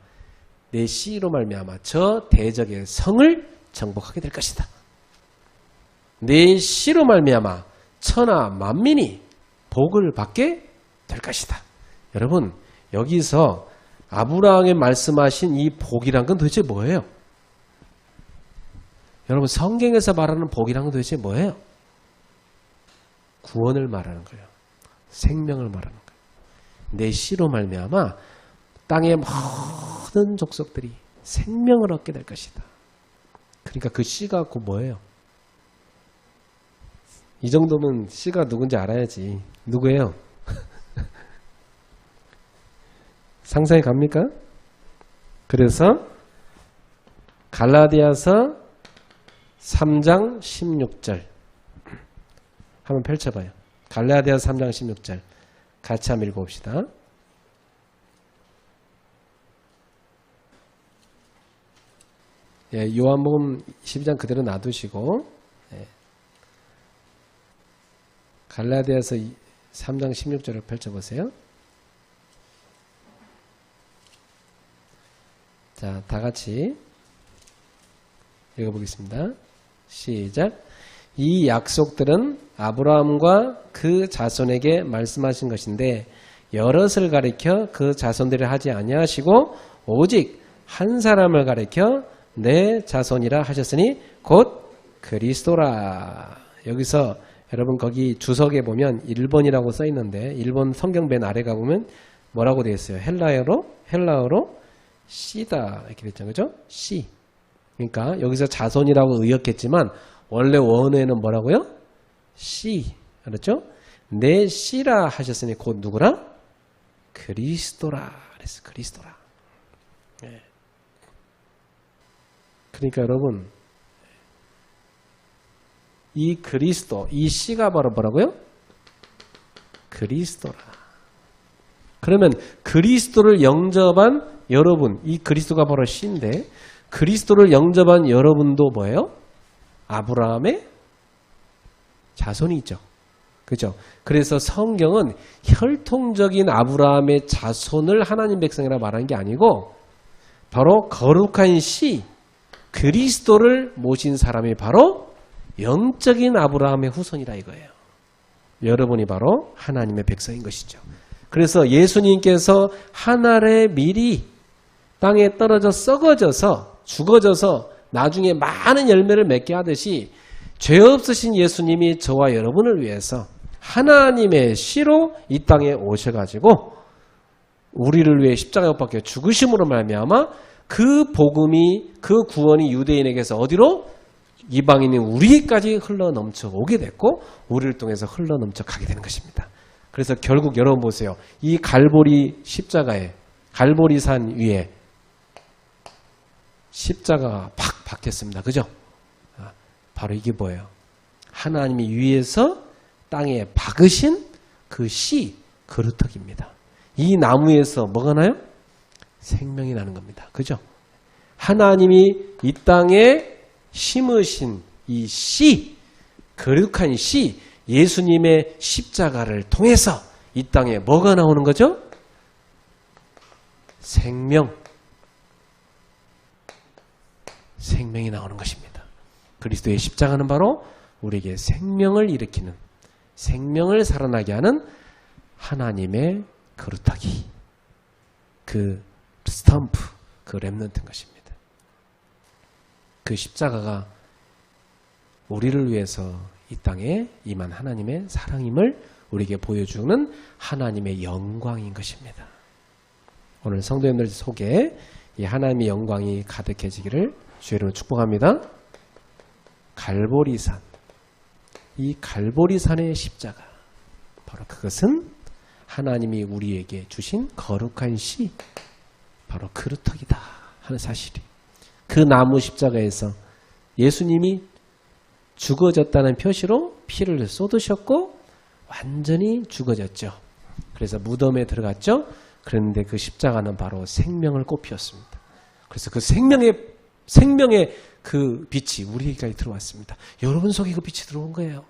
저 대적의 성을 정복하게 될 것이다. 내 씨로 말미암아 천하 만민이 복을 받게 될 것이다. 여러분 여기서 아브라함에 말씀하신 이 복이란 건 도대체 뭐예요? 여러분 성경에서 말하는 복이란 건 도대체 뭐예요? 구원을 말하는 거예요. 생명을 말하는 거예요. 내 씨로 말미암아 땅의 모든 족속들이 생명을 얻게 될 것이다. 그러니까 그 씨가 곧 뭐예요? 이 정도면 씨가 누군지 알아야지. 누구예요? 상상이 갑니까? 그래서 갈라디아서 3장 16절 한번 펼쳐봐요. 갈라디아서 3장 16절 같이 한번 읽어봅시다. 예, 요한복음 12장 그대로 놔두시고 갈라디아서 3장 16절을 펼쳐보세요. 자, 다 같이 읽어보겠습니다. 시작. 이 약속들은 아브라함과 그 자손에게 말씀하신 것인데 여럿을 가리켜 그 자손들을 하지 아니하시고 오직 한 사람을 가리켜 내 자손이라 하셨으니 곧 그리스도라. 여기서 여러분 거기 주석에 보면 1번이라고 써 있는데 1번 성경 맨 아래 가보면 뭐라고 되어 있어요? 헬라어로 씨다 이렇게 됐죠. 그죠? 씨. 그러니까 여기서 자손이라고 의역했지만 원래 원어에는 뭐라고요? 씨. 알았죠? 내 씨라 하셨으니 곧 누구라? 그리스도라. 그랬어. 그리스도라. 네. 그러니까 여러분 이 그리스도, 이 씨가 바로 뭐라고요? 그리스도라. 그러면 그리스도를 영접한 여러분, 이 그리스도가 바로 씨인데 그리스도를 영접한 여러분도 뭐예요? 아브라함의 자손이죠. 그죠? 그래서 성경은 혈통적인 아브라함의 자손을 하나님 백성이라 말하는 게 아니고 바로 거룩한 씨, 그리스도를 모신 사람이 바로 영적인 아브라함의 후손이라 이거예요. 여러분이 바로 하나님의 백성인 것이죠. 그래서 예수님께서 한 알의 밀이 땅에 떨어져 썩어져서 죽어져서 나중에 많은 열매를 맺게 하듯이 죄 없으신 예수님이 저와 여러분을 위해서 하나님의 씨로 이 땅에 오셔가지고 우리를 위해 십자가에 못 박혀 죽으심으로 말미암아 그 복음이, 그 구원이 유대인에게서 어디로? 이방인인 우리까지 흘러넘쳐 오게 됐고 우리를 통해서 흘러넘쳐 가게 되는 것입니다. 그래서 결국 여러분 보세요. 이 갈보리 십자가에, 갈보리산 위에 십자가가 팍 박혔습니다. 그죠? 바로 이게 뭐예요? 하나님이 위에서 땅에 박으신 그 씨, 그루터기입니다. 이 나무에서 뭐가 나요? 생명이 나는 겁니다. 그죠? 하나님이 이 땅에 심으신 이 씨, 거룩한 씨, 예수님의 십자가를 통해서 이 땅에 뭐가 나오는 거죠? 생명이 나오는 것입니다. 그리스도의 십자가는 바로 우리에게 생명을 일으키는, 생명을 살아나게 하는 하나님의 거루터기, 그 스탬프, 그 렘넌트인 것입니다. 그 십자가가 우리를 위해서 이 땅에 임한 하나님의 사랑임을 우리에게 보여주는 하나님의 영광인 것입니다. 오늘 성도님들 속에 이 하나님의 영광이 가득해지기를 주의 이름으로 축복합니다. 갈보리산, 이 갈보리산의 십자가, 바로 그것은 하나님이 우리에게 주신 거룩한 씨, 바로 그루터기다 하는 사실이, 그 나무 십자가에서 예수님이 죽어졌다는 표시로 피를 쏟으셨고 완전히 죽어졌죠. 그래서 무덤에 들어갔죠. 그런데 그 십자가는 바로 생명을 꽃피웠습니다. 그래서 그 생명의 그 빛이 우리에게 들어왔습니다. 여러분 속에 그 빛이 들어온 거예요.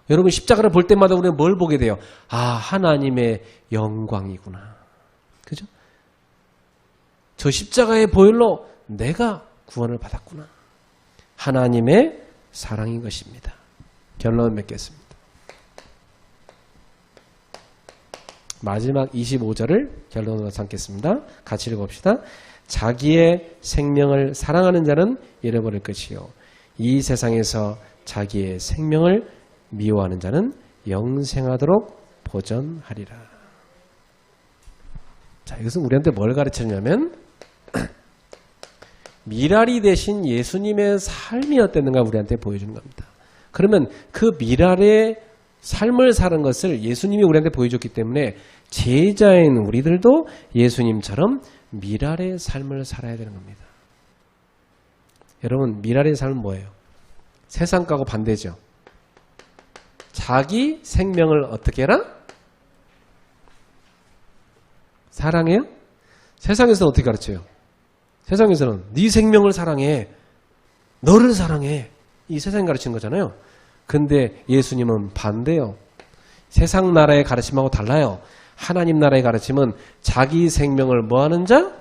여러분 십자가를 볼 때마다 우리는 뭘 보게 돼요? 아, 하나님의 영광이구나. 그죠? 저 십자가의 보혈로 내가 구원을 받았구나. 하나님의 사랑인 것입니다. 결론을 맺겠습니다. 마지막 25절을 결론으로 삼겠습니다. 같이 읽어봅시다. 자기의 생명을 사랑하는 자는 잃어버릴 것이요 이 세상에서 자기의 생명을 미워하는 자는 영생하도록 보전하리라. 자, 이것은 우리한테 뭘 가르치냐면 미랄이 되신 예수님의 삶이 어땠는가 우리한테 보여주는 겁니다. 그러면 그 미랄의 삶을 사는 것을 예수님이 우리한테 보여줬기 때문에 제자인 우리들도 예수님처럼 미랄의 삶을 살아야 되는 겁니다. 여러분, 미랄의 삶은 뭐예요? 세상과고 반대죠. 자기 생명을 어떻게 해라? 사랑해요? 세상에서는 어떻게 가르쳐요? 세상에서는 네 생명을 사랑해, 너를 사랑해, 이 세상이 가르치는 거잖아요. 근데 예수님은 반대요. 세상 나라의 가르침하고 달라요. 하나님 나라의 가르침은 자기 생명을 뭐하는 자?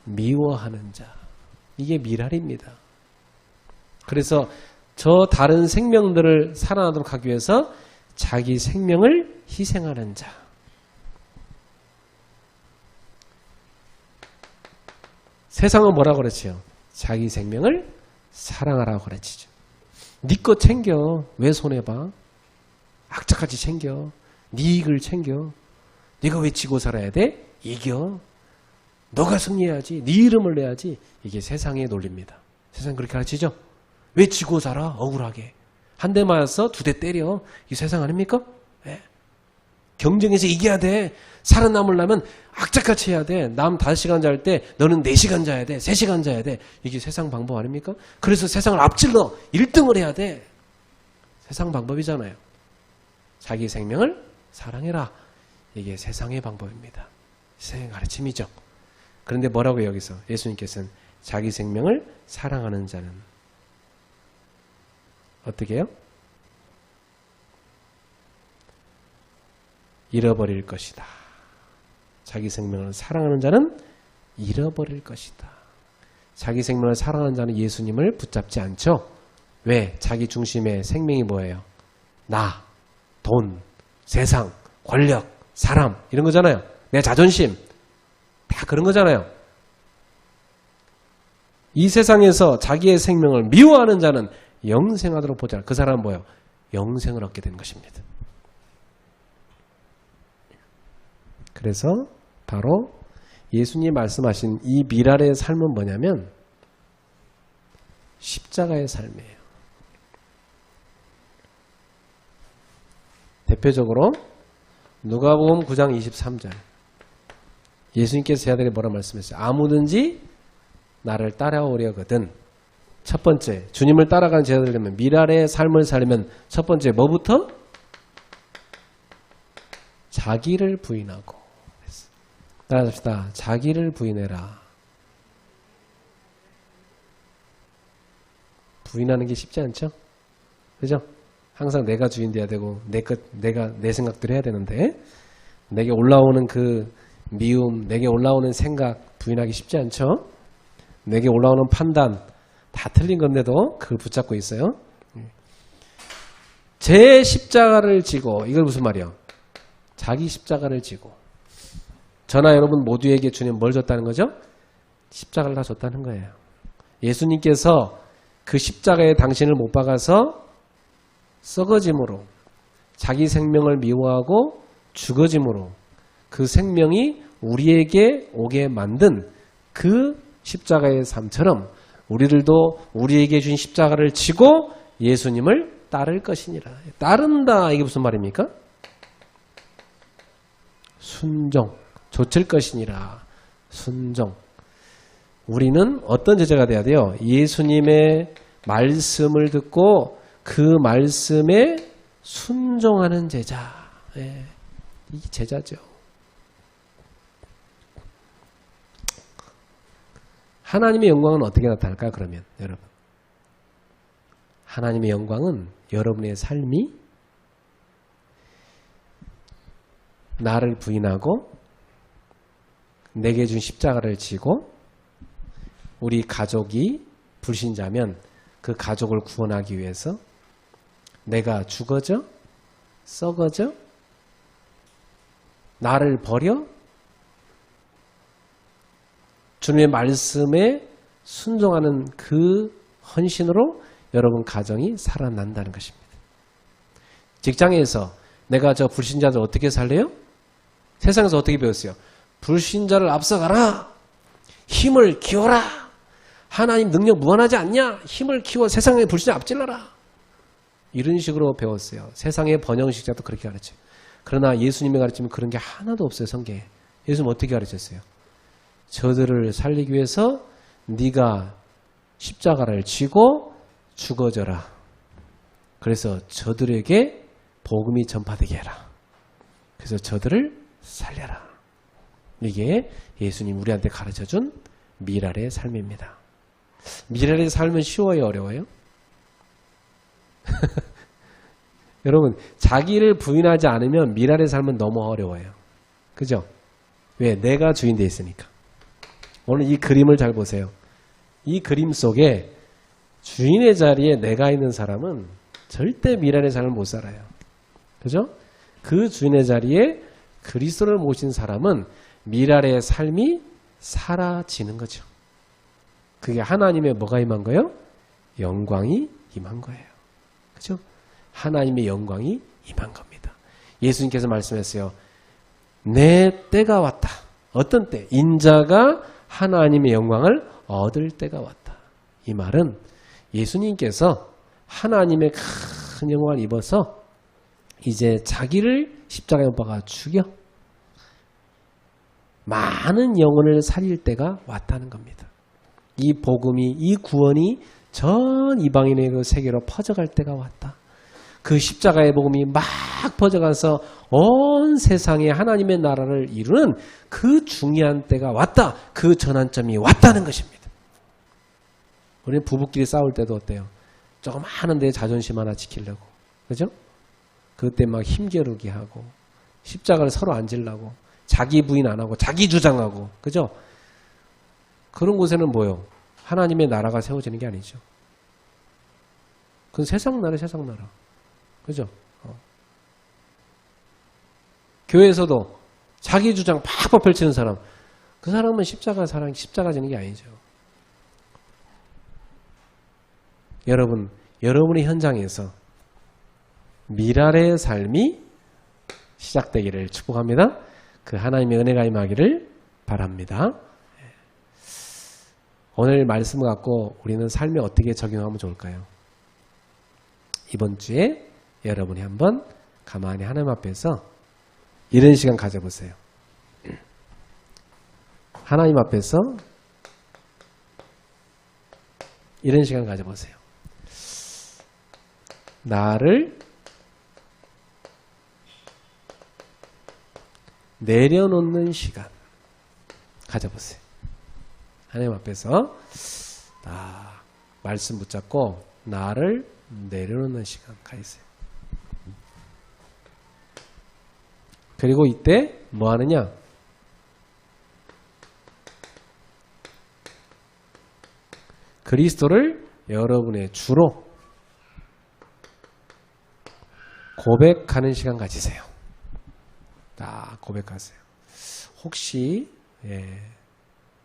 미워하는 자. 이게 미랄입니다. 그래서 저 다른 생명들을 살아나도록 하기 위해서 자기 생명을 희생하는 자. 세상은 뭐라고 그러지요? 자기 생명을 사랑하라고 가르치죠. 네 거 챙겨. 왜 손해봐? 악착같이 챙겨. 네 이익을 챙겨. 네가 왜 지고 살아야 돼? 이겨. 너가 승리해야지. 네 이름을 내야지. 이게 세상의 논리입니다. 세상 그렇게 가르치죠? 왜 지고 살아? 억울하게. 한 대 맞아서 2대 때려. 이 세상 아닙니까? 네. 경쟁에서 이겨야 돼. 살아남으려면 악착같이 해야 돼. 남 5시간 잘 때 너는 4시간 자야 돼. 3시간 자야 돼. 이게 세상 방법 아닙니까? 그래서 세상을 앞질러 1등을 해야 돼. 세상 방법이잖아요. 자기 생명을 사랑해라. 이게 세상의 방법입니다. 세상의 가르침이죠. 그런데 뭐라고 여기서 예수님께서는 자기 생명을 사랑하는 자는 어떻게 해요? 잃어버릴 것이다. 자기 생명을 사랑하는 자는 잃어버릴 것이다. 자기 생명을 사랑하는 자는 예수님을 붙잡지 않죠. 왜? 자기 중심의 생명이 뭐예요? 나, 돈, 세상, 권력, 사람 이런 거잖아요. 내 자존심 다 그런 거잖아요. 이 세상에서 자기의 생명을 미워하는 자는 영생하도록 보자. 그 사람은 뭐예요? 영생을 얻게 되는 것입니다. 그래서 바로 예수님이 말씀하신 이 미랄의 삶은 뭐냐면 십자가의 삶이에요. 대표적으로 누가복음 9장 23절 예수님께서 제자들에게 뭐라 말씀했어요? 아무든지 나를 따라오려거든. 첫 번째, 주님을 따라가는 제자들이면 미랄의 삶을 살려면 첫 번째 뭐부터? 자기를 부인하고. 따라합시다. 자기를 부인해라. 부인하는 게 쉽지 않죠? 그죠? 항상 내가 주인 돼야 되고 내가 내 생각대로 해야 되는데 내게 올라오는 그 미움, 내게 올라오는 생각 부인하기 쉽지 않죠? 내게 올라오는 판단 다 틀린 건데도 그걸 붙잡고 있어요. 제 십자가를 지고 이걸 무슨 말이야? 자기 십자가를 지고 저나 여러분 모두에게 주님 뭘 줬다는 거죠? 십자가를 다 줬다는 거예요. 예수님께서 그 십자가에 당신을 못 박아서 썩어짐으로 자기 생명을 미워하고 죽어짐으로 그 생명이 우리에게 오게 만든 그 십자가의 삶처럼 우리들도 우리에게 주신 십자가를 지고 예수님을 따를 것이니라. 따른다 이게 무슨 말입니까? 순종. 좇을 것이니라. 순종. 우리는 어떤 제자가 돼야 돼요? 예수님의 말씀을 듣고 그 말씀에 순종하는 제자. 예, 이 제자죠. 하나님의 영광은 어떻게 나타날까요? 그러면 여러분 하나님의 영광은 여러분의 삶이 나를 부인하고 내게 준 십자가를 지고 우리 가족이 불신자면 그 가족을 구원하기 위해서 내가 죽어져? 썩어져? 나를 버려? 주님의 말씀에 순종하는 그 헌신으로 여러분 가정이 살아난다는 것입니다. 직장에서 내가 저 불신자들 어떻게 살래요? 세상에서 어떻게 배웠어요? 불신자를 앞서가라. 힘을 키워라. 하나님 능력 무한하지 않냐? 힘을 키워 세상의 불신자 앞질러라. 이런 식으로 배웠어요. 세상의 번영식자도 그렇게 가르쳐요. 그러나 예수님의 가르침은 그런 게 하나도 없어요. 성경에. 예수님 어떻게 가르쳤어요? 저들을 살리기 위해서 네가 십자가를 지고 죽어져라. 그래서 저들에게 복음이 전파되게 해라. 그래서 저들을 살려라. 이게 예수님 우리한테 가르쳐준 미랄의 삶입니다. 미랄의 삶은 쉬워요? 어려워요? 여러분 자기를 부인하지 않으면 미랄의 삶은 너무 어려워요. 그죠? 왜? 내가 주인 돼 있으니까. 오늘 이 그림을 잘 보세요. 이 그림 속에 주인의 자리에 내가 있는 사람은 절대 미랄의 삶을 못 살아요. 그죠? 그 주인의 자리에 그리스도를 모신 사람은 미랄의 삶이 사라지는 거죠. 그게 하나님의 뭐가 임한 거예요? 영광이 임한 거예요. 그죠? 하나님의 영광이 임한 겁니다. 예수님께서 말씀했어요. 내 때가 왔다. 어떤 때? 인자가 하나님의 영광을 얻을 때가 왔다. 이 말은 예수님께서 하나님의 큰 영광을 입어서 이제 자기를 십자가에 못 박아 죽여 많은 영혼을 살릴 때가 왔다는 겁니다. 이 복음이, 이 구원이 전 이방인의 그 세계로 퍼져갈 때가 왔다. 그 십자가의 복음이 막 퍼져가서 온 세상에 하나님의 나라를 이루는 그 중요한 때가 왔다. 그 전환점이 왔다는 것입니다. 우리는 부부끼리 싸울 때도 어때요? 조금 하는데 자존심 하나 지키려고. 그죠? 그때 막 힘겨루기 하고 십자가를 서로 앉으려고 자기 부인 안 하고 자기 주장하고. 그죠? 그런 곳에는 뭐요? 하나님의 나라가 세워지는 게 아니죠. 그건 세상 나라, 세상 나라. 그죠? 교회에서도 자기 주장 팍팍 펼치는 사람, 그 사람은 십자가 지는 게 아니죠. 여러분, 여러분의 현장에서 미랄의 삶이 시작되기를 축복합니다. 그 하나님의 은혜가 임하기를 바랍니다. 오늘 말씀을 갖고 우리는 삶에 어떻게 적용하면 좋을까요? 이번 주에 여러분이 한번 가만히 하나님 앞에서 이런 시간 가져보세요. 하나님 앞에서 이런 시간 가져보세요. 나를 내려놓는 시간 가져보세요. 하나님 앞에서 말씀 붙잡고 나를 내려놓는 시간 가지세요. 그리고 이때 뭐 하느냐? 그리스도를 여러분의 주로 고백하는 시간 가지세요. 고백하세요. 혹시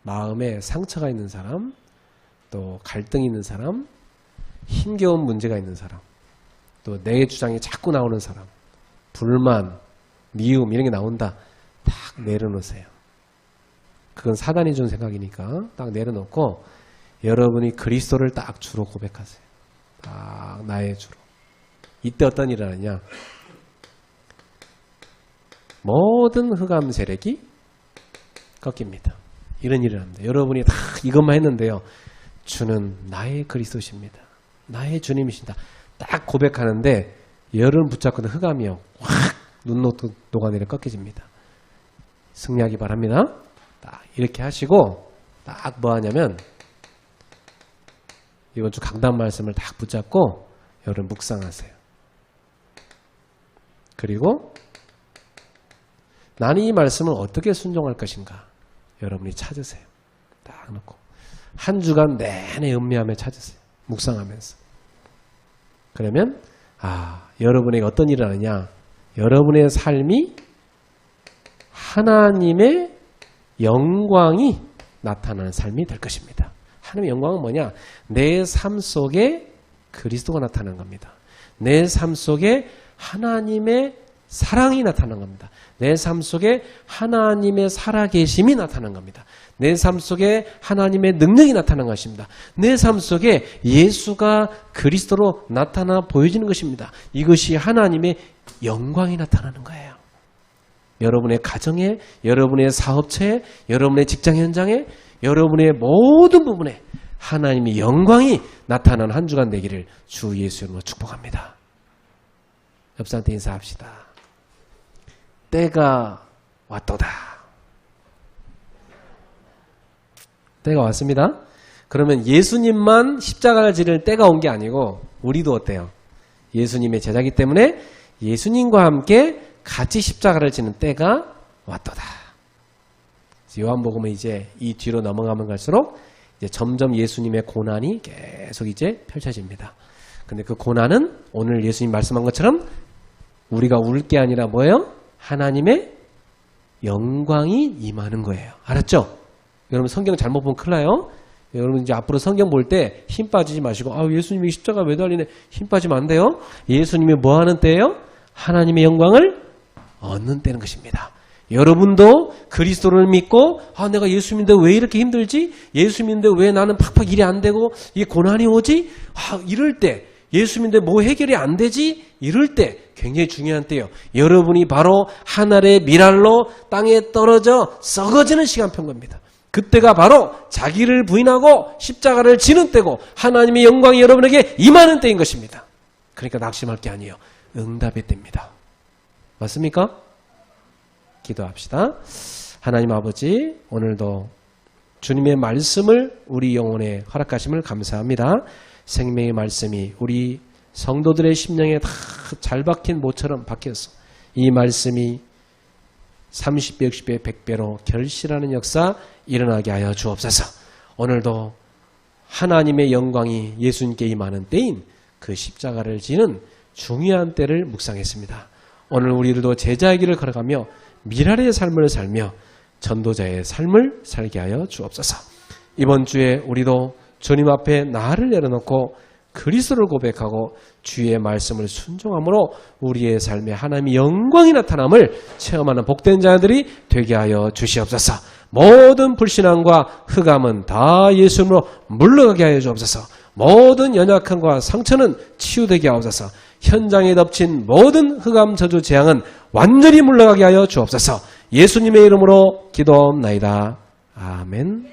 마음에 상처가 있는 사람, 또 갈등이 있는 사람, 힘겨운 문제가 있는 사람, 또 내 주장이 자꾸 나오는 사람, 불만, 미움 이런 게 나온다. 딱 내려놓으세요. 그건 사단이 준 생각이니까 딱 내려놓고 여러분이 그리스도를 딱 주로 고백하세요. 딱 나의 주로. 이때 어떤 일을 하느냐? 모든 흑암 세력이 꺾입니다. 이런 일을 합니다. 여러분이 다 이것만 했는데요. 주는 나의 그리스도십니다. 나의 주님이십니다. 딱 고백하는데 열은 붙잡고는 흑암이요. 확 눈노도 녹아내려 꺾여집니다. 승리하기 바랍니다. 딱 이렇게 하시고 딱 뭐 하냐면 이번 주 강단 말씀을 딱 붙잡고 여러분 묵상하세요. 그리고 나는 이 말씀을 어떻게 순종할 것인가 여러분이 찾으세요. 딱 놓고 한 주간 내내 음미하며 찾으세요. 묵상하면서. 그러면 여러분에게 어떤 일을 하느냐? 여러분의 삶이 하나님의 영광이 나타나는 삶이 될 것입니다. 하나님의 영광은 뭐냐? 내 삶 속에 그리스도가 나타나는 겁니다. 내 삶 속에 하나님의 사랑이 나타나는 겁니다. 내 삶 속에 하나님의 살아계심이 나타나는 겁니다. 내 삶 속에 하나님의 능력이 나타나는 것입니다. 내 삶 속에 예수가 그리스도로 나타나 보여지는 것입니다. 이것이 하나님의 영광이 나타나는 거예요. 여러분의 가정에, 여러분의 사업체에, 여러분의 직장 현장에, 여러분의 모든 부분에 하나님의 영광이 나타나는 한 주간 되기를 주 예수 이름으로 축복합니다. 옆 사람한테 인사합시다. 때가 왔도다. 때가 왔습니다. 그러면 예수님만 십자가를 지를 때가 온 게 아니고 우리도 어때요? 예수님의 제자이기 때문에 예수님과 함께 같이 십자가를 지는 때가 왔도다. 요한복음은 이제 이 뒤로 넘어가면 갈수록 이제 점점 예수님의 고난이 계속 이제 펼쳐집니다. 근데 그 고난은 오늘 예수님 말씀한 것처럼 우리가 울 게 아니라 뭐예요? 하나님의 영광이 임하는 거예요. 알았죠? 여러분 성경 잘못 보면 큰일 나요. 여러분 이제 앞으로 성경 볼 때 힘 빠지지 마시고 예수님이 십자가 매달리네 힘 빠지면 안 돼요. 예수님이 뭐 하는 때예요? 하나님의 영광을 얻는 때는 것입니다. 여러분도 그리스도를 믿고 내가 예수 믿는데 왜 이렇게 힘들지? 예수 믿는데 왜 나는 팍팍 일이 안 되고 이게 고난이 오지? 이럴 때 예수 믿는데 뭐 해결이 안 되지? 이럴 때 굉장히 중요한 때요. 여러분이 바로 하늘의 밀알로 땅에 떨어져 썩어지는 시간표인 겁니다. 그때가 바로 자기를 부인하고 십자가를 지는 때고 하나님의 영광이 여러분에게 임하는 때인 것입니다. 그러니까 낙심할 게 아니에요. 응답의 때입니다. 맞습니까? 기도합시다. 하나님 아버지, 오늘도 주님의 말씀을 우리 영혼에 허락하심을 감사합니다. 생명의 말씀이 우리 성도들의 심령에 다 잘 박힌 모처럼 박혀서 이 말씀이 30배, 60배, 100배로 결실하는 역사 일어나게 하여 주옵소서. 오늘도 하나님의 영광이 예수님께 임하는 때인 그 십자가를 지는 중요한 때를 묵상했습니다. 오늘 우리들도 제자의 길을 걸어가며 미랄의 삶을 살며 전도자의 삶을 살게 하여 주옵소서. 이번 주에 우리도 주님 앞에 나를 내려놓고 그리스도를 고백하고 주의 말씀을 순종함으로 우리의 삶에 하나님의 영광이 나타남을 체험하는 복된 자들이 되게 하여 주시옵소서. 모든 불신앙과 흑암은 다 예수님으로 물러가게 하여 주옵소서. 모든 연약함과 상처는 치유되게 하옵소서. 현장에 덮친 모든 흑암 저주 재앙은 완전히 물러가게 하여 주옵소서. 예수님의 이름으로 기도옵나이다. 아멘.